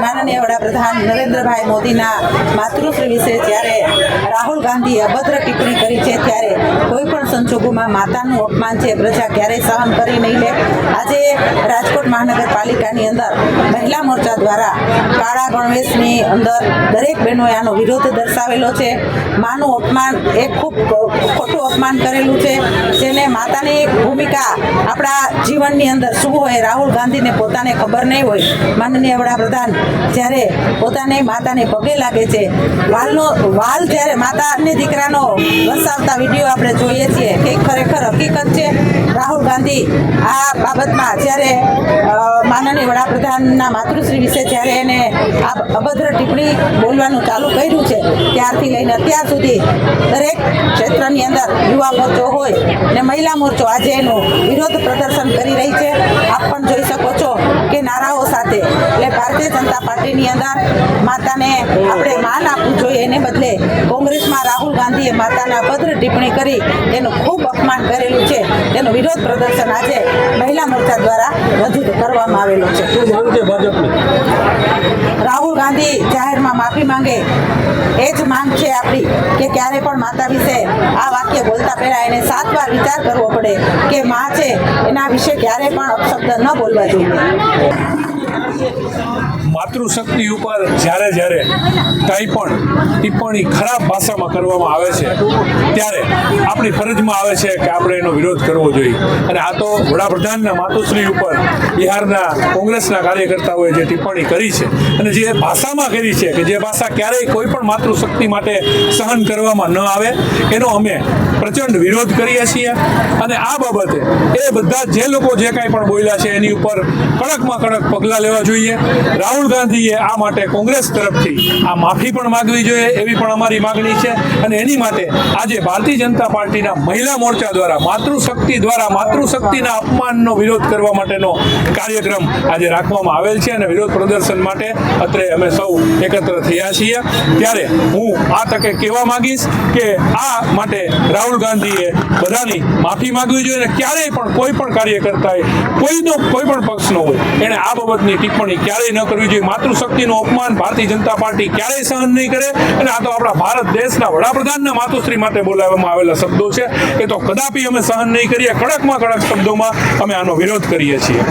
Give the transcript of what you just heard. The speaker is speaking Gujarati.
માનનીય વડાપ્રધાન નરેન્દ્રભાઈ મોદીના માતૃશ્રી વિશે જ્યારે રાહુલ ગાંધીએ અભદ્ર ટિપ્પણી કરી છે ત્યારે કોઈ પણ સંજોગોમાં માતાનું અપમાન છે પ્રજા ક્યારેય સહન કરી નહીં લે। આજે રાજકોટ મહાનગરપાલિકાની અંદર મહિલા મોરચા દ્વારા કાળા ગણવેશની અંદર દરેક બહેનોએ આનો વિરોધ દર્શાવેલો છે। માનું અપમાન એ ખૂબ ખોટું અપમાન કરેલું છે, જેને માતાની ભૂમિકા આપણા જીવનની અંદર શું હોય રાહુલ ગાંધીને પોતાને ખબર નહીં હોય। માનનીય વડાપ્રધાન જ્યારે પોતાને માતાને પગે લાગે છે, વાલ જ્યારે માતા અને દીકરાનો વસાવતા વિડીયો આપણે જોઈએ છીએ કે ખરેખર હકીકત છે। રાહુલ ગાંધી આ બાબતમાં જ્યારે માનનીય વડાપ્રધાનના માતૃશ્રી વિશે જ્યારે એને આ અભદ્ર ટિપ્પણી બોલવાનું ચાલુ કર્યું છે ત્યારથી લઈને અત્યાર સુધી દરેક ક્ષેત્રની અંદર યુવા મોરચો હોય ને મહિલા મોરચો આજે એનું વિરોધ પ્રદર્શન કરી રહી છે। આપ પણ જોઈ શકો છો કે નારાઓ સાથે એટલે ભારતીય જનતા પાર્ટીની અંદર માતાને આપણે માન આપવું જોઈએ, એને બદલે કોંગ્રેસમાં રાહુલ ગાંધીએ માતાના અભદ્ર ટિપ્પણી કરી તેનું ખૂબ અપમાન કરેલું છે। તેનું વિરોધ પ્રદર્શન આજે મહિલા મોરચા દ્વારા રજૂ કરવામાં આવેલું છે। રાહુલ ગાંધી જાહેરમાં માફી માંગે એ જ માંગ છે આપણી કે ક્યારે પણ માતા વિશે આ વાક્ય બોલતા પહેલા એને 7 વાર વિચાર કરવો પડે કે માં છે એના વિશે ક્યારે પણ અપશબ્દ ન બોલવા જોઈએ। માતૃશક્તિ ઉપર જ્યારે કંઈ પણ ટિપ્પણી ખરાબ ભાષામાં કરવામાં આવે છે ત્યારે આપણી ફરજમાં આવે છે કે આપણે એનો વિરોધ કરવો જોઈએ। અને આ તો વડાપ્રધાનના માતૃશ્રી ઉપર બિહારના કોંગ્રેસના કાર્યકર્તાઓએ જે ટિપ્પણી કરી છે અને જે ભાષામાં કરી છે કે જે ભાષા ક્યારેય કોઈ પણ માતૃશક્તિ માટે સહન કરવામાં ન આવે એનો અમે પ્રચંડ વિરોધ કરીએ છીએ। અને આ બાબતે એ બધા જે લોકો જે કાંઈ પણ બોલ્યા છે એની ઉપર કડકમાં કડક પગલાં લેવા જોઈએ। રાહુલ ગાંધીએ આ માટે કોંગ્રેસ તરફથી આ માફી પણ માગવી જોઈએ એવી પણ અમારી માગણી છે। અને એની માટે આજે ભારતીય જનતા પાર્ટીના મહિલા મોરચા દ્વારા માતૃશક્તિના અપમાનનો વિરોધ કરવા માટેનો કાર્યક્રમ આજે રાખવામાં આવેલ છે અને વિરોધ પ્રદર્શન માટે અત્રે અમે સૌ એકત્ર થયા છીએ। ત્યારે હું આ તકે કહેવા માંગીશ કે આ માટે રાહુલ ગાંધીએ બધાની માફી માગવી જોઈએ અને ક્યારેય પણ કોઈ પણ કાર્યકર્તાએ કોઈ પણ પક્ષનો હોય એણે આ બાબતની ટિપ્પણી ક્યારેય ન કરવી જોઈએ। માતૃશક્તિનું અપમાન ભારતીય જનતા પાર્ટી ક્યારેય સહન નહીં કરે અને આ તો આપણા ભારત દેશના વડાપ્રધાનના માતૃશ્રી માટે બોલાવવામાં આવેલા શબ્દો છે, એ તો કદાપી અમે સહન નહીં કરીએ। કડકમાં કડક શબ્દોમાં અમે આનો વિરોધ કરીએ છીએ।